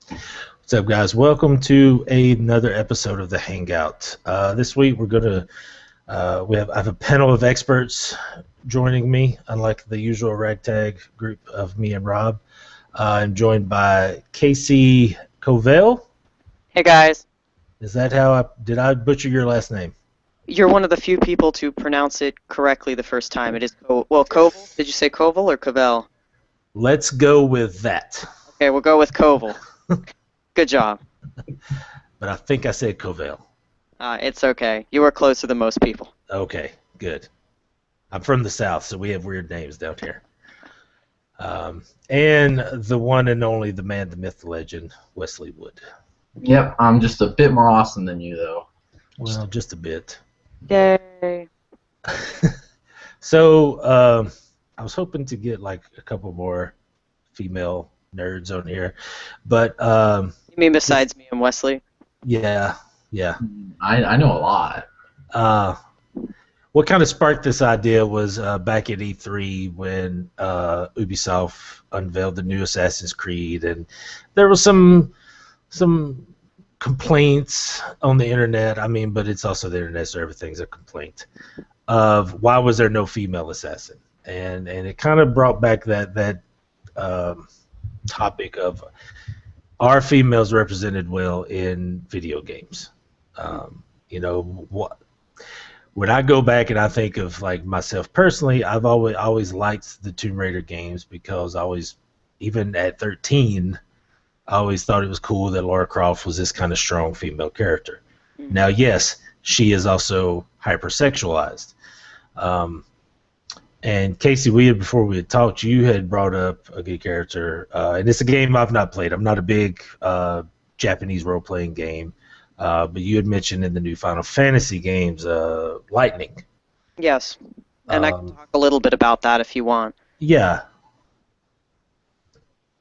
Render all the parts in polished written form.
What's up, guys? Welcome to another episode of the Hangout. This week I have a panel of experts joining me, unlike the usual ragtag group of me and Rob. I'm joined by Casey Covell. Hey guys, Is that how did I butcher your last name? you're one of the few people to pronounce it correctly the first time. It is Koval. Did you say Koval or Covell? Let's go with that. Okay, we'll go with Koval. Good job. But I think I said Covell. It's okay. You were closer than most people. Okay, good. I'm from the South, so we have weird names down here. And the one and only, the man, the myth, the legend, Wesley Wood. Yep, I'm just a bit more awesome than you, though. Well, just a bit. Yay. So, I was hoping to get like a couple more female nerds on here, but You mean besides me and Wesley? yeah. I know a lot. What kind of sparked this idea was back at E3 when Ubisoft unveiled the new Assassin's Creed, and there was some complaints on the internet. I mean, but it's also the internet, so everything's a complaint of why was there no female assassin, and it kind of brought back that topic of are females represented well in video games. What when I go back and I think of like myself personally, I've always liked the Tomb Raider games because even at 13, I always thought it was cool that Lara Croft was this kind of strong female character. Now, yes, she is also hypersexualized. And Casey, before we had talked, you had brought up a good character, and it's a game I've not played. I'm not a big Japanese role-playing game, but you had mentioned in the new Final Fantasy games, Lightning. Yes. And I can talk a little bit about that if you want. Yeah.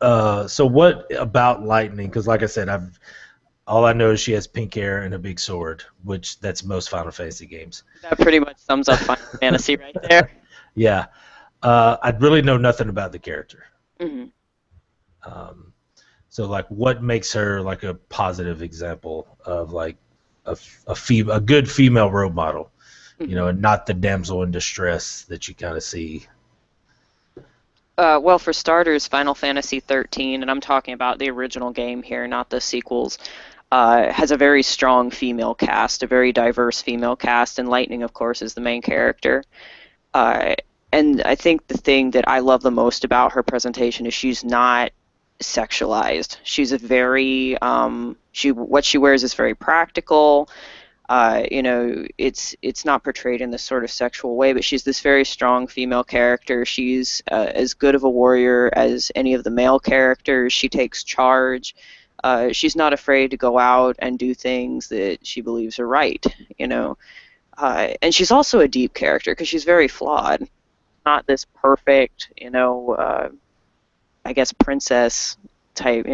So what about Lightning? Because like I said, all I know is she has pink hair and a big sword, which that's most Final Fantasy games. That pretty much sums up Final Fantasy right there. Yeah. I'd really know nothing about the character. Mm-hmm. So like, what makes her like a positive example of like a good female role model, and not the damsel in distress that you kind of see. Well, for starters, Final Fantasy 13, and I'm talking about the original game here, not the sequels, has a very strong female cast, a very diverse female cast, and Lightning, of course, is the main character. And I think the thing that I love the most about her presentation is she's not sexualized. She's a very what she wears is very practical. It's not portrayed in this sort of sexual way, but she's this very strong female character. She's as good of a warrior as any of the male characters. She takes charge. She's not afraid to go out and do things that she believes are right. And she's also a deep character because she's very flawed. Not this perfect, I guess princess type.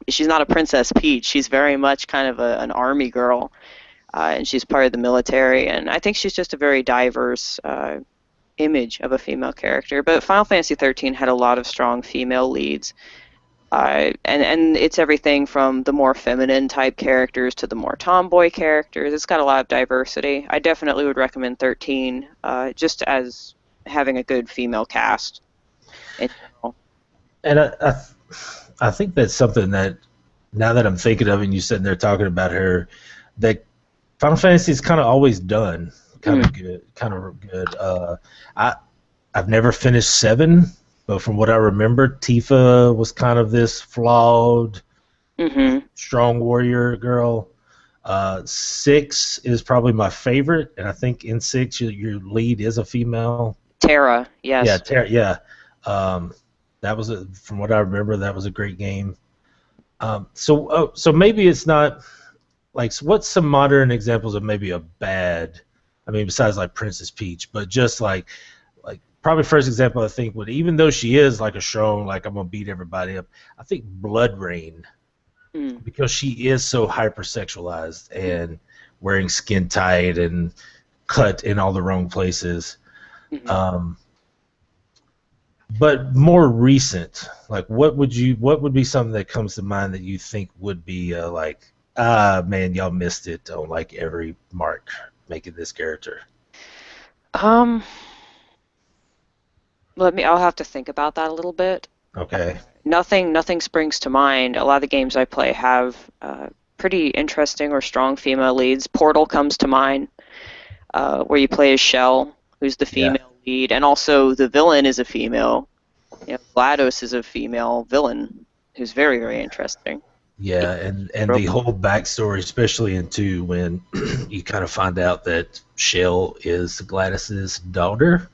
She's not a Princess Peach. She's very much kind of an army girl. And she's part of the military, and I think she's just a very diverse image of a female character. But Final Fantasy 13 had a lot of strong female leads, and it's everything from the more feminine type characters to the more tomboy characters. It's got a lot of diversity. I definitely would recommend 13 just as having a good female cast. And I think that's something that now that I'm thinking of, and you sitting there talking about her, that Final Fantasy is kind of always done kind of good. I've never finished 7, but from what I remember, Tifa was kind of this flawed, strong warrior girl. 6 is probably my favorite, and I think in 6 your lead is a female. Terra, yes. Yeah, Terra. Yeah. That was from what I remember, that was a great game. So maybe it's not. Like, so what's some modern examples of maybe a bad, I mean, besides like Princess Peach, but just like probably first example I think would, even though she is like a strong, like I'm gonna beat everybody up, I think Blood Rain, because she is so hypersexualized and wearing skin tight and cut in all the wrong places. But more recent, like what would be something that comes to mind that you think would be like, man, y'all missed it on like every mark making this character? Um, I'll have to think about that a little bit. Okay. Nothing springs to mind. A lot of the games I play have pretty interesting or strong female leads. Portal comes to mind, where you play as Shell, who's the Yeah. female lead, and also the villain is a female. GLaDOS is a female villain who's very, very interesting. Yeah, and the whole backstory, especially in 2, when you kind of find out that Shell is Gladys's daughter.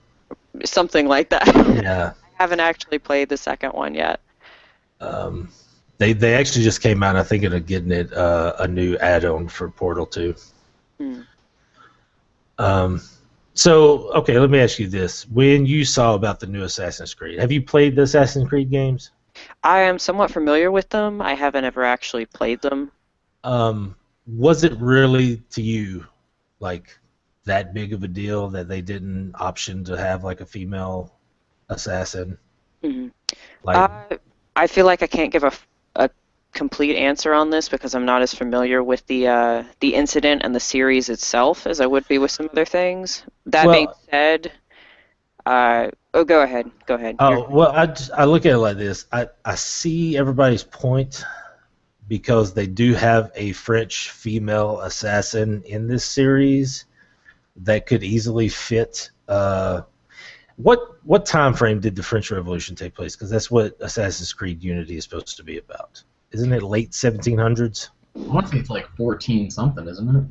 Something like that. Yeah. I haven't actually played the second one yet. They actually just came out, I think, of getting it a new add-on for Portal 2. So, okay, let me ask you this. When you saw about the new Assassin's Creed, have you played the Assassin's Creed games? I am somewhat familiar with them. I haven't ever actually played them. Was it really, to you, like, that big of a deal that they didn't option to have, like, a female assassin? Mm-hmm. Like, I feel like I can't give a complete answer on this because I'm not as familiar with the incident and the series itself as I would be with some other things. That being said, go ahead. Oh, well, I look at it like this. I see everybody's point because they do have a French female assassin in this series that could easily fit. What time frame did the French Revolution take place? Because that's what Assassin's Creed Unity is supposed to be about. Isn't it late 1700s? I want to say it's like 14 something, isn't it?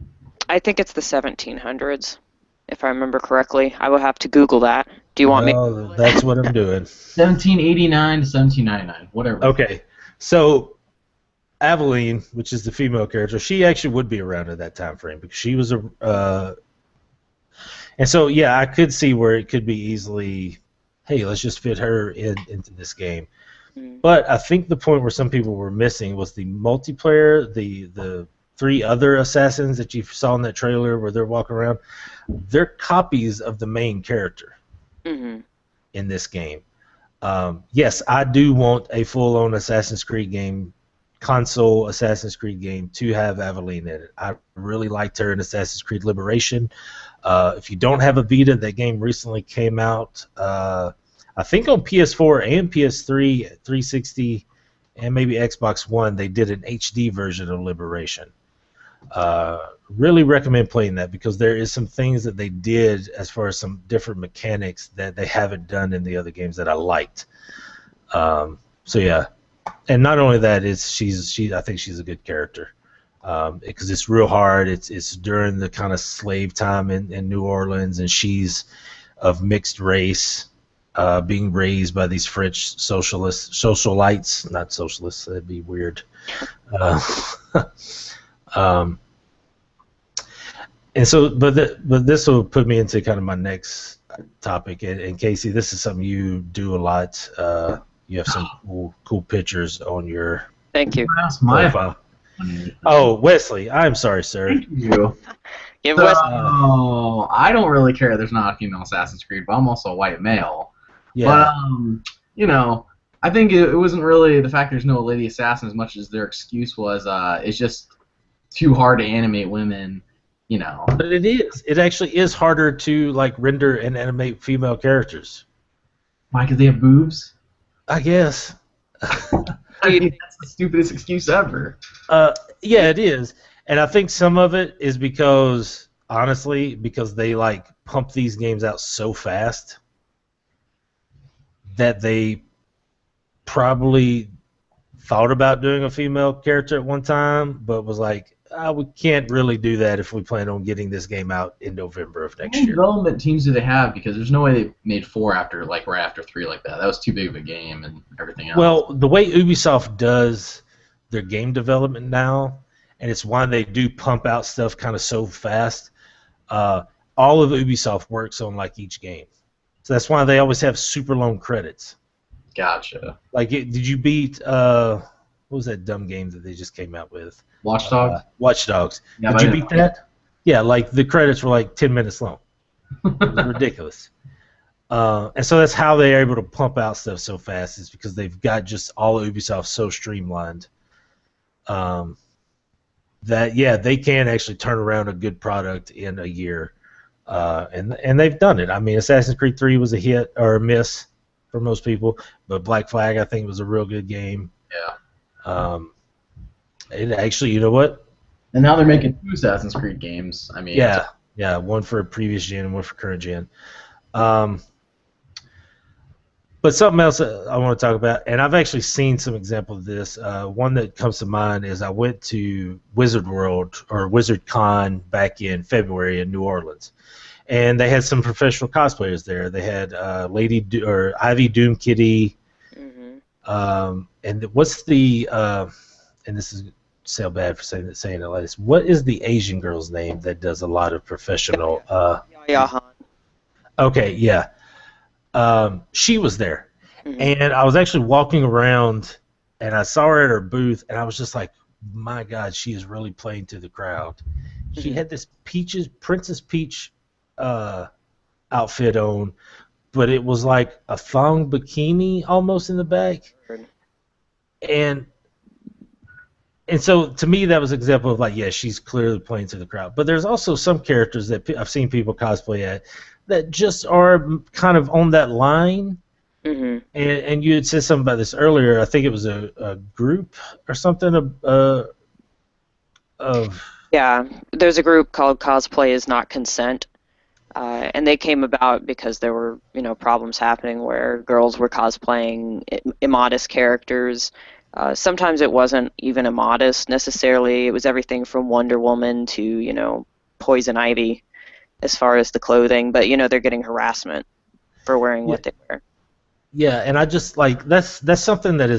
I think it's the 1700s, if I remember correctly. I will have to Google that. Do you want me? Well, that's what I'm doing. 1789 to 1799, whatever. Okay, so Aveline, which is the female character, she actually would be around at that time frame because she was and so yeah, I could see where it could be easily, hey, let's just fit her into this game. But I think the point where some people were missing was the multiplayer, the 3 other assassins that you saw in that trailer where they're walking around. They're copies of the main character in this game. Yes, I do want a full-on Assassin's Creed game, console Assassin's Creed game, to have Aveline in it. I really liked her in Assassin's Creed Liberation. If you don't have a Vita, that game recently came out. I think on PS4 and PS3, 360, and maybe Xbox One, they did an HD version of Liberation. Really recommend playing that because there is some things that they did as far as some different mechanics that they haven't done in the other games that I liked. So yeah, and not only that, I think she's a good character because it's real hard. It's during the kind of slave time in New Orleans, and she's of mixed race. Being raised by these French socialites, not socialists, that'd be weird. And so, but this will put me into kind of my next topic. And Casey, this is something you do a lot. You have some cool pictures on your profile. Oh, Wesley, I'm sorry, sir. Thank you. Yeah, So, I don't really care there's not a female Assassin's Creed, but I'm also a white male. Yeah. But, I think it wasn't really the fact there's no lady assassin as much as their excuse was it's just too hard to animate women, But it is. It actually is harder to, like, render and animate female characters. Why? Because they have boobs? I guess. I mean, that's the stupidest excuse ever. Yeah, it is. And I think some of it is because, honestly, because they, like, pump these games out so fast that they probably thought about doing a female character at one time, but was like, we can't really do that if we plan on getting this game out in November of next year. What development teams do they have? Because there's no way they made 4 after, like, right after 3 like that. That was too big of a game and everything else. Well, the way Ubisoft does their game development now, and it's why they do pump out stuff kind of so fast, all of Ubisoft works on, like, each game. So that's why they always have super long credits. Gotcha. Like, did you beat, what was that dumb game that they just came out with? Watch Dogs? Watch Dogs. Yeah, did you beat that? Yeah, like, the credits were like 10 minutes long. It was ridiculous. And so that's how they're able to pump out stuff so fast, is because they've got just all of Ubisoft so streamlined. That yeah, they can actually turn around a good product in a year, and they've done it. I mean, Assassin's Creed 3 was a hit or a miss for most people, but Black Flag I think was a real good game. Yeah. It actually, you know what? And now they're making 2 Assassin's Creed games. I mean, Yeah, one for previous gen and one for current gen. But something else I want to talk about, and I've actually seen some examples of this. One that comes to mind is I went to Wizard World or Wizard Con back in February in New Orleans, and they had some professional cosplayers there. They had or Ivy Doom Kitty, and what's the and this is so bad for saying it like this. What is the Asian girl's name that does a lot of professional? Yeah. Okay, yeah. She was there, Mm-hmm. and I was actually walking around, and I saw her at her booth, and I was just like, "My God, she is really playing to the crowd." She had this Princess Peach outfit on, but it was like a thong bikini almost in the back, and so to me that was an example of like, yeah, she's clearly playing to the crowd. But there's also some characters that I've seen people cosplay at that just are kind of on that line. Mm-hmm. And you had said something about this earlier. I think it was a group or something of Yeah, there's a group called Cosplay Is Not Consent, and they came about because there were, problems happening where girls were cosplaying immodest characters. Sometimes it wasn't even immodest necessarily. It was everything from Wonder Woman to, Poison Ivy as far as the clothing. But, they're getting harassment for wearing what they wear. Yeah, and I just like that's something that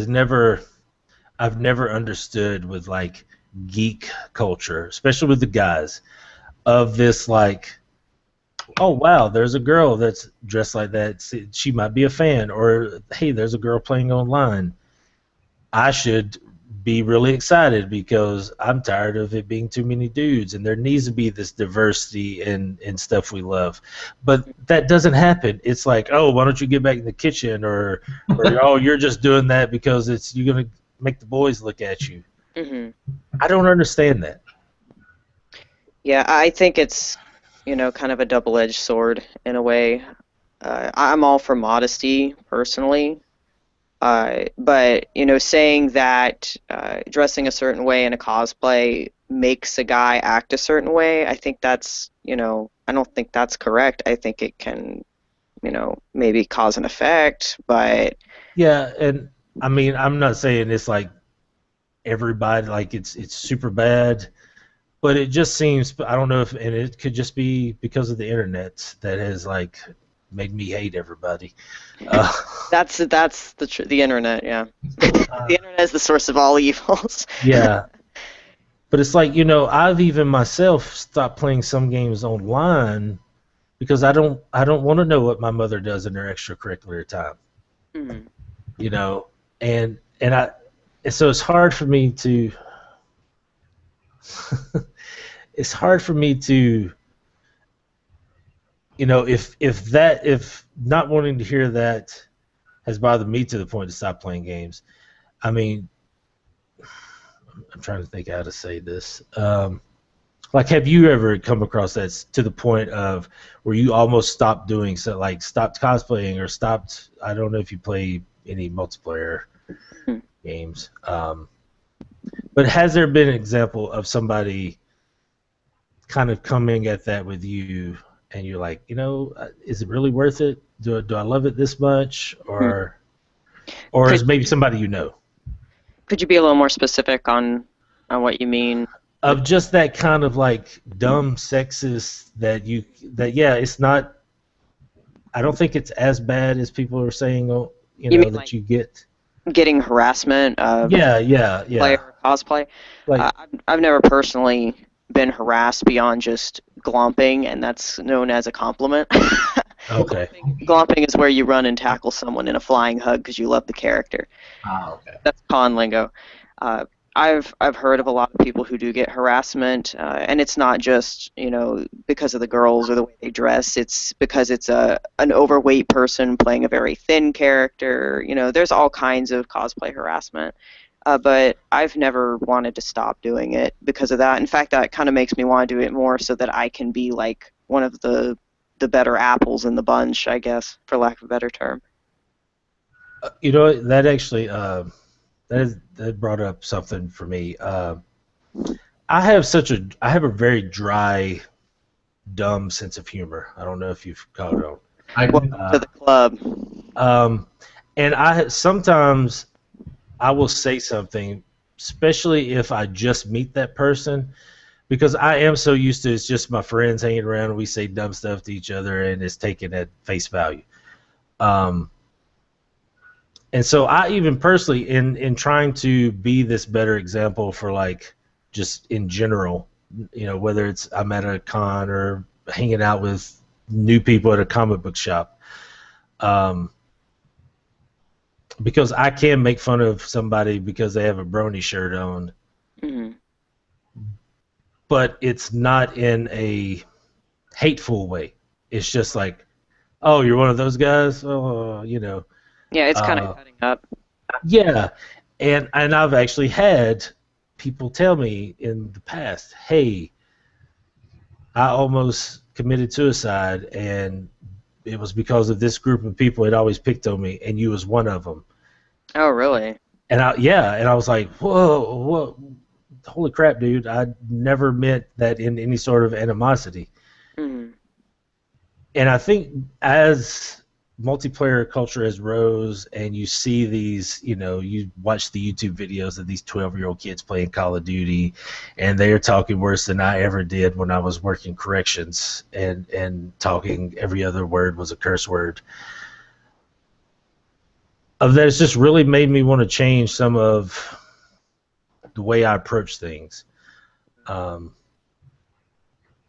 I've never understood with like geek culture, especially with the guys, of this like, oh wow, there's a girl that's dressed like that. She might be a fan, or hey, there's a girl playing online. I should be really excited because I'm tired of it being too many dudes, and there needs to be this diversity in stuff we love. But that doesn't happen. It's like, oh, why don't you get back in the kitchen, or oh, you're just doing that because you're gonna make the boys look at you. Mm-hmm. I don't understand that. Yeah, I think it's, kind of a double-edged sword in a way. I'm all for modesty personally. But saying that dressing a certain way in a cosplay makes a guy act a certain way, I think that's, I don't think that's correct. I think it can, maybe cause an effect, but Yeah, and I mean, I'm not saying it's like everybody like it's super bad, but it just seems, I don't know if, and it could just be because of the internet that has like made me hate everybody. that's the internet, yeah. The internet is the source of all evils. Yeah, but it's like, I've even myself stopped playing some games online because I don't want to know what my mother does in her extracurricular time. Mm-hmm. And so it's hard for me to it's hard for me to if not wanting to hear that has bothered me to the point to stop playing games. I mean, I'm trying to think how to say this. Like, have you ever come across that to the point of where you almost stopped doing so, like stopped cosplaying or stopped? I don't know if you play any multiplayer games, but has there been an example of somebody kind of coming at that with you, and you're like, is it really worth it? Do I love it this much, or is maybe somebody you know? Could you be a little more specific on what you mean? Of just that kind of like dumb sexist that yeah, it's not. I don't think it's as bad as people are saying. You mean that like you get getting harassment of player cosplay. Like I've never personally been harassed beyond just glomping, and that's known as a compliment. Okay. Glomping is where you run and tackle someone in a flying hug because you love the character. Ah, okay. That's con lingo. I've heard of a lot of people who do get harassment, and it's not just because of the girls or the way they dress. It's because it's an overweight person playing a very thin character. There's all kinds of cosplay harassment. But I've never wanted to stop doing it because of that. In fact, that kind of makes me want to do it more so that I can be like one of the better apples in the bunch, I guess, for lack of a better term. That actually that brought up something for me. I have a very dry, dumb sense of humor. I don't know if you've caught it on. Welcome to the club. And sometimes I will say something, especially if I just meet that person, because I am so used to it's just my friends hanging around and we say dumb stuff to each other and it's taken at face value. And so I even personally, in trying to be this better example for like just in general, whether it's I'm at a con or hanging out with new people at a comic book shop, because I can make fun of somebody because they have a brony shirt on, but it's not in a hateful way. It's just like, oh, you're one of those guys? Oh, Yeah, it's kind of cutting up. Yeah, and I've actually had people tell me in the past, hey, I almost committed suicide, and it was because of this group of people that always picked on me, and you was one of them. Oh, really? And I was like, whoa, holy crap, dude! I never meant that in any sort of animosity. Mm-hmm. And I think as multiplayer culture has rose, and you see these, you watch the YouTube videos of these 12-year-old kids playing Call of Duty, and they are talking worse than I ever did when I was working corrections, and talking every other word was a curse word. Of that, it's just really made me want to change some of the way I approach things. And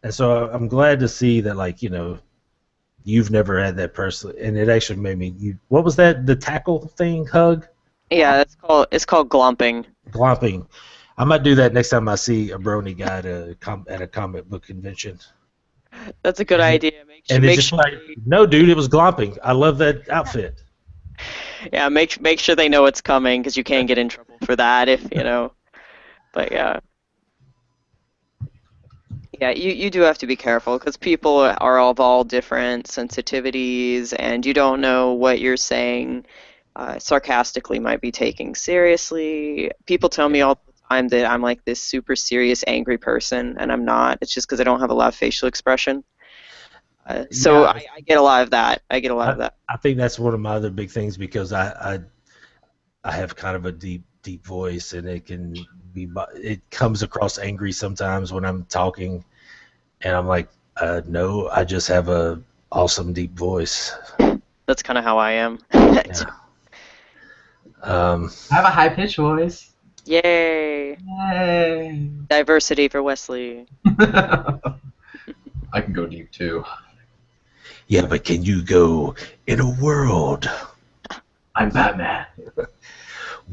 so I'm glad to see that, like, you've never had that person, and it actually made me. What was that? The tackle thing? Hug? Yeah, it's called glomping. Glomping. I might do that next time I see a brony guy at a comic book convention. That's a good idea. Make sure no, dude, it was glomping. I love that outfit. Yeah, make sure they know it's coming, because you can get in trouble for that if. But yeah. Yeah, you do have to be careful because people are of all different sensitivities, and you don't know what you're saying sarcastically might be taken seriously. People tell me all the time that I'm like this super serious, angry person, and I'm not. It's just because I don't have a lot of facial expression. I get a lot of that. I think that's one of my other big things, because I have kind of a deep voice, and it comes across angry sometimes when I'm talking, and I'm like, no, I just have a awesome deep voice. That's kind of how I am. Yeah. I have a high pitched voice. Yay! Yay! Diversity for Wesley. I can go deep too. Yeah, but can you go in a world? I'm Batman.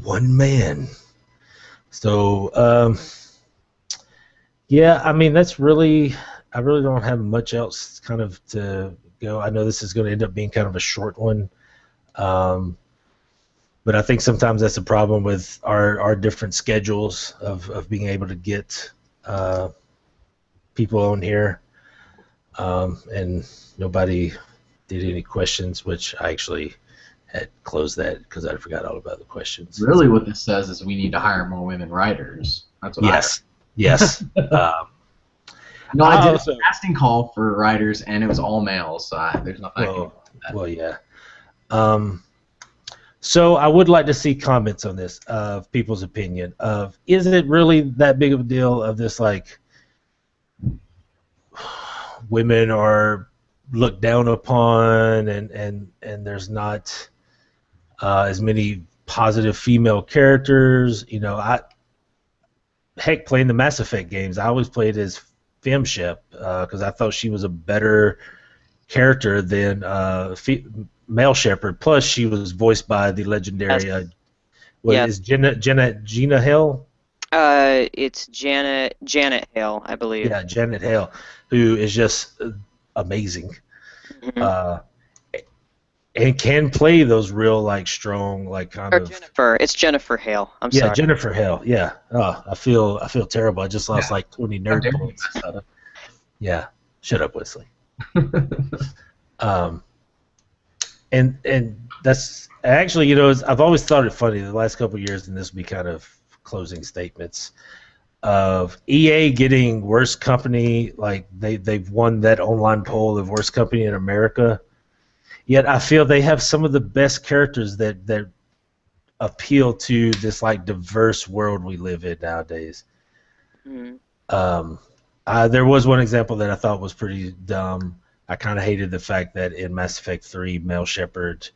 One man. So, yeah, I mean, I really don't have much else kind of to go. I know this is going to end up being kind of a short one, but I think sometimes that's a problem with our different schedules of being able to get people on here, and nobody did any questions, which I actually had closed that because I forgot all about the questions. Really, what this says is we need to hire more women writers. That's what Yes. No, I did a casting call for writers, and it was all males, so there's nothing I can do with that. Well, yeah. So I would like to see comments on this, of people's opinion of, is it really that big of a deal of this, like, women are looked down upon, and there's not as many positive female characters. Heck, playing the Mass Effect games, I always played as Femshep because I thought she was a better character than Male Shepherd. Plus, she was voiced by the legendary is Gina Hill? It's Janet Hale, I believe. Yeah, Janet Hale, who is just amazing. Hmm. Uh, and can play those real like strong like kind Or of Jennifer. It's Jennifer Hale. I'm yeah, sorry. Jennifer Hale. Yeah. Oh, I feel terrible. I just Yeah. lost like 20 How nerd dare you points. mess up? Yeah. Shut up, Wesley. Um, and that's actually, I've always thought it funny the last couple of years, and this will be kind of closing statements of EA getting worst company. Like they've won that online poll of worst company in America. Yet I feel they have some of the best characters that appeal to this like diverse world we live in nowadays. Mm. Um, there was one example that I thought was pretty dumb. I kind of hated the fact that in Mass Effect 3, Mel Shepard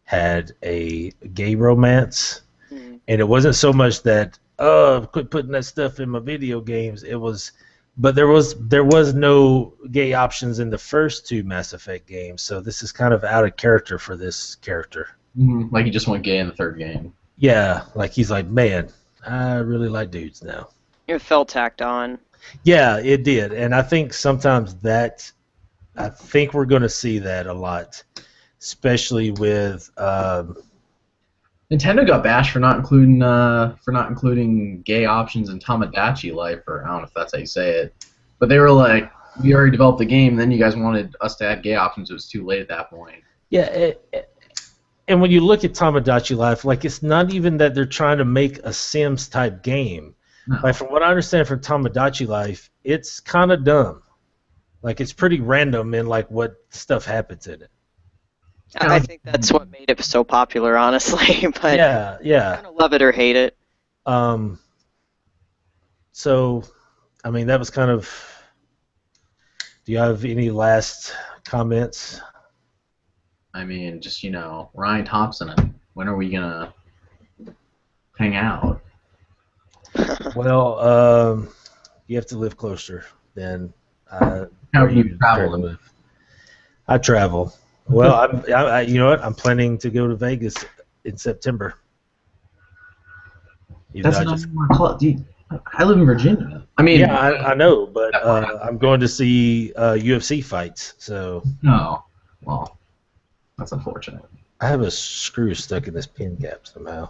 had a gay romance, Mm. and it wasn't so much that quit putting that stuff in my video games. It was, but there was no gay options in the first two Mass Effect games, so this is kind of out of character for this character. Like he just went gay in the third game. Yeah, like he's like, man, I really like dudes now. It felt tacked on. Yeah, it did, and I think sometimes I think we're going to see that a lot, especially with. Nintendo got bashed for not including gay options in Tamagotchi Life, or I don't know if that's how you say it. But they were like, we already developed the game, and then you guys wanted us to add gay options. It was too late at that point. Yeah, and when you look at Tamagotchi Life, like it's not even that they're trying to make a Sims type game. No. Like from what I understand from Tamagotchi Life, it's kind of dumb. Like it's pretty random in like what stuff happens in it. I think that's what made it so popular, honestly. But Yeah. kind of love it or hate it. So, I mean, that was kind of. Do you have any last comments? I mean, just Ryan Thompson. When are we gonna hang out? Well, you have to live closer than How where do you currently travel? live. I travel. Well, you know what? I'm planning to go to Vegas in September. Even That's though not more close. Dude, I live in Virginia. I mean, yeah, I know, but I'm going to see UFC fights. So no. Well, that's unfortunate. I have a screw stuck in this pin cap somehow.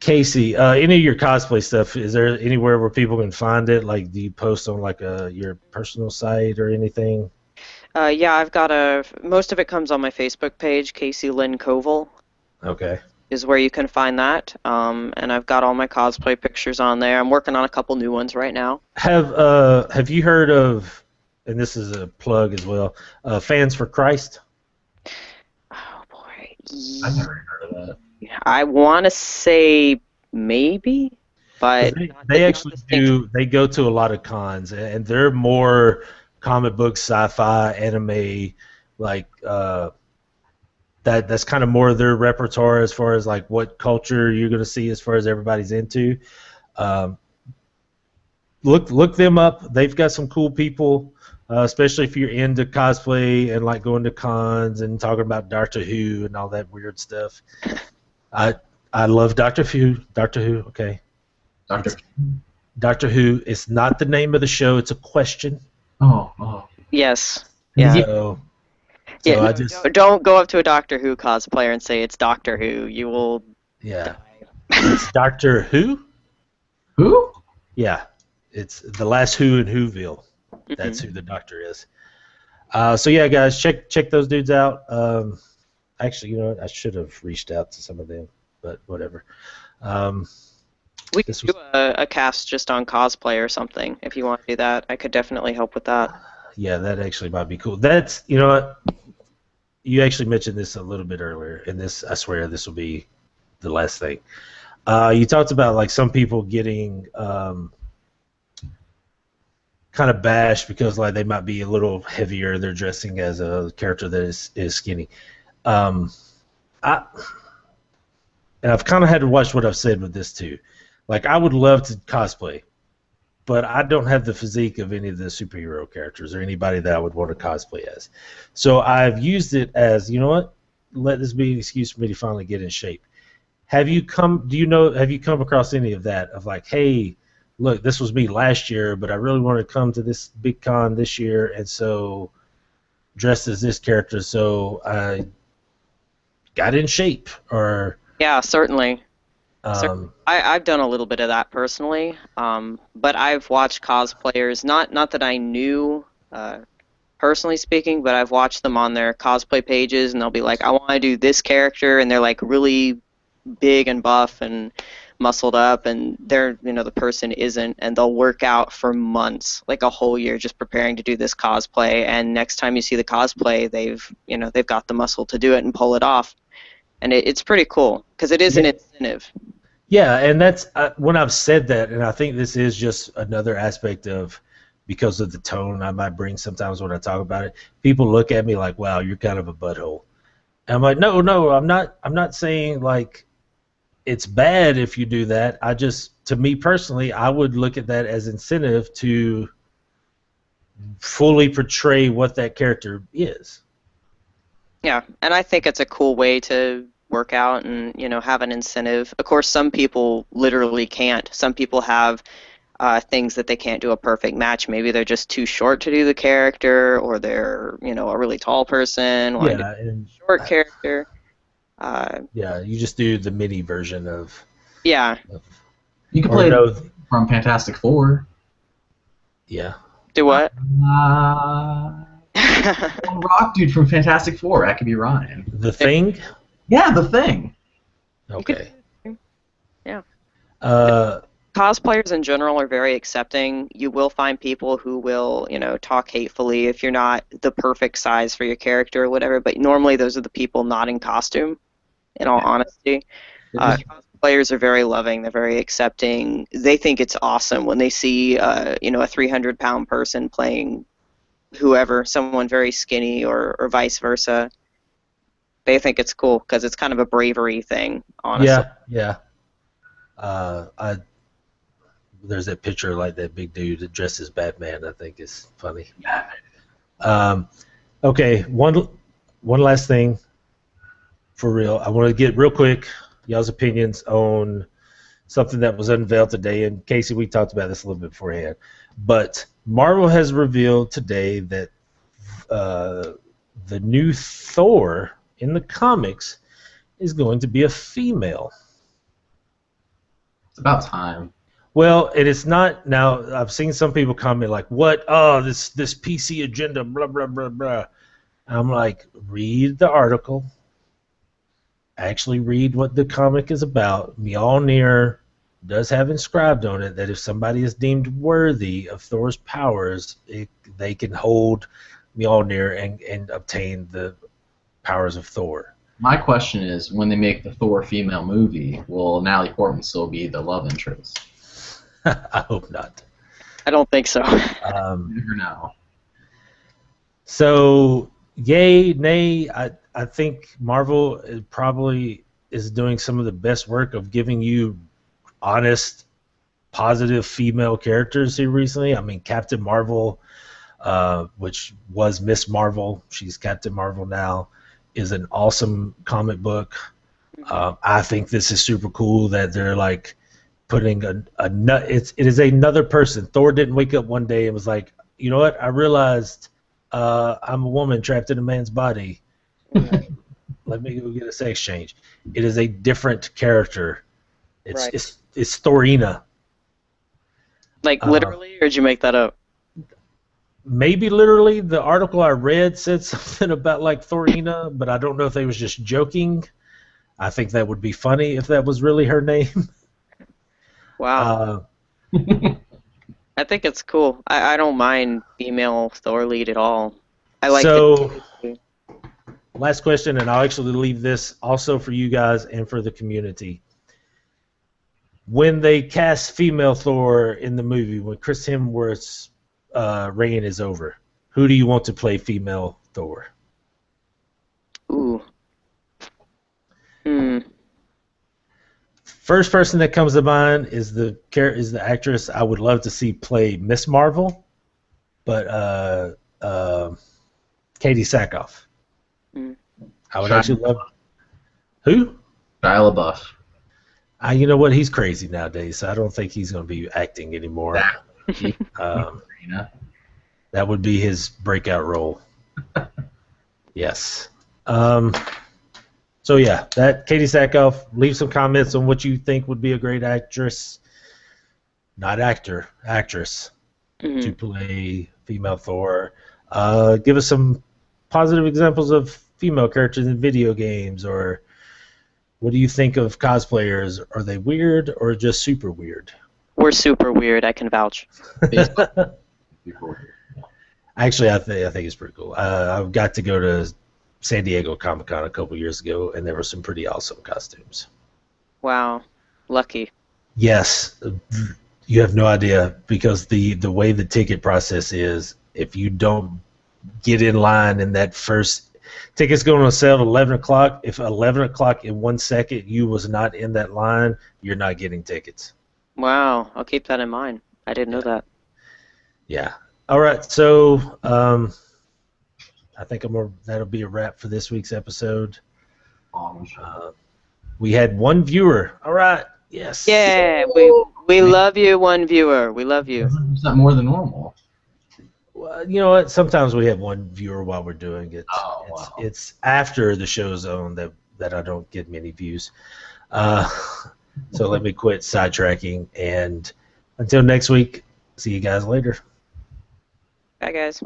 Casey, any of your cosplay stuff, is there anywhere where people can find it? Like, do you post on like your personal site or anything? Yeah, I've got most of it comes on my Facebook page, Casey Lynn Koval Okay. is where you can find that. And I've got all my cosplay pictures on there. I'm working on a couple new ones right now. Have you heard of, and this is a plug as well, Fans for Christ? Oh boy. I've never heard of that. I want to say maybe, but They actually do. They go to a lot of cons, and they're more comic book, sci-fi, anime, like that's kind of more of their repertoire as far as like what culture you're going to see as far as everybody's into. Look them up. They've got some cool people, especially if you're into cosplay and like going to cons and talking about Doctor Who and all that weird stuff. I love Doctor Who. Doctor Who, okay. Doctor Who is not the name of the show. It's a question. Oh. Yes. Yeah. So Yeah. Don't go up to a Doctor Who cosplayer and say it's Doctor Who. You will. Yeah. It's Doctor Who? Who? Yeah. It's the last Who in Whoville. That's who the Doctor is. So yeah, guys, check those dudes out. Actually, you know what? I should have reached out to some of them, but whatever. We could do a cast just on cosplay or something if you want to do that. I could definitely help with that. Yeah, that actually might be cool. That's, you know what? You actually mentioned this a little bit earlier, and this, I swear, this will be the last thing. You talked about like some people getting kind of bashed because like they might be a little heavier. They're dressing as a character that is skinny. And I've kind of had to watch what I've said with this too. Like, I would love to cosplay, but I don't have the physique of any of the superhero characters or anybody that I would want to cosplay as. So I've used it as, you know what? Let this be an excuse for me to finally get in shape. Have you come across any of that? Of like, hey, look, this was me last year, but I really want to come to this big con this year, and so dressed as this character, so I got in shape, or Yeah, certainly. um, I've done a little bit of that personally, but I've watched cosplayers. Not that I knew, personally speaking, but I've watched them on their cosplay pages, and they'll be like, "I want to do this character," and they're like really big and buff and muscled up, and the person isn't, and they'll work out for months, like a whole year, just preparing to do this cosplay. And next time you see the cosplay, they've got the muscle to do it and pull it off, and it's pretty cool because it is an yeah, incentive. yeah, and that's when I've said that, and I think this is just another aspect of because of the tone I might bring sometimes when I talk about it. People look at me like, "Wow, you're kind of a butthole," and I'm like, "No, no, I'm not. I'm not saying like it's bad if you do that. I just, to me personally, I would look at that as incentive to fully portray what that character is." Yeah, and I think it's a cool way to work out and have an incentive. Of course, some people literally can't. Some people have things that they can't do a perfect match. Maybe they're just too short to do the character, or they're a really tall person wanting to do Yeah, and a short character. Uh, yeah, you just do the mini version yeah, of You can or play no, from Fantastic Four. yeah. do what? Rock dude from Fantastic Four. That could be Ryan. The Thing? Yeah, the Thing. You could, Okay. yeah. Uh, Cosplayers in general are very accepting. You will find people who will, talk hatefully if you're not the perfect size for your character or whatever, but normally those are the people not in costume, in all honesty. Cosplayers are very loving. They're very accepting. They think it's awesome when they see, a 300-pound person playing whoever, someone very skinny or vice versa. They think it's cool because it's kind of a bravery thing, honestly. yeah, yeah. I There's that picture like that big dude that dressed as Batman. I think is funny. Um, okay, one last thing for real. I want to get real quick y'all's opinions on something that was unveiled today. And Casey, we talked about this a little bit beforehand, but Marvel has revealed today that the new Thor in the comics is going to be a female. It's about time. Well, it is not. Now, I've seen some people comment like, "What? Oh, this PC agenda, blah blah blah blah." I'm like, read the article. Actually, read what the comic is about. Mjolnir does have inscribed on it that if somebody is deemed worthy of Thor's powers, they can hold Mjolnir and obtain the powers of Thor. My question is, when they make the Thor female movie, will Natalie Portman still be the love interest? I hope not. I don't think so. You never know. So, yay, nay, I think Marvel probably is doing some of the best work of giving you honest, positive female characters here recently. I mean, Captain Marvel, which was Miss Marvel, she's Captain Marvel now, is an awesome comic book. I think this is super cool that they're like putting it is another person. Thor didn't wake up one day and was like, you know what? I realized I'm a woman trapped in a man's body. Let me go get a sex change. It is a different character. It's Right. it's Thorina. Like literally, or did you make that up? Maybe literally. The article I read said something about like Thorina, but I don't know if they was just joking. I think that would be funny if that was really her name. Wow. I think it's cool. I don't mind female Thor lead at all. I like So, the last question, and I'll actually leave this also for you guys and for the community. When they cast female Thor in the movie, when Chris Hemsworth's reign is over, who do you want to play female Thor? Ooh. First person that comes to mind is the actress I would love to see play Miss Marvel, but Katie Sackhoff. I would actually love. Who? Shia LaBeouf. You know what? He's crazy nowadays, so I don't think he's going to be acting anymore. Exactly. That would be his breakout role. Yes. So yeah, that Katie Sackhoff. Leave some comments on what you think would be a great actress, not actor, actress, to play female Thor. Give us some positive examples of female characters in video games, or what do you think of cosplayers? Are they weird or just super weird? We're super weird. I can vouch. Actually, I think it's pretty cool. I got to go to San Diego Comic-Con a couple years ago, and there were some pretty awesome costumes. Wow, lucky. Yes, you have no idea, because the way the ticket process is, if you don't get in line in that first tickets going on sale at 11 o'clock, if 11 o'clock in 1 second you was not in that line, you're not getting tickets. Wow, I'll keep that in mind. I didn't know that. Yeah. All right, so I think that'll be a wrap for this week's episode. We had one viewer. All right. Yes. Yeah, we love you, one viewer. We love you. Is that more than normal? Well, you know what? Sometimes we have one viewer while we're doing it. Oh, wow. It's after the show's on that I don't get many views. So let me quit sidetracking. And until next week, see you guys later. Bye, guys.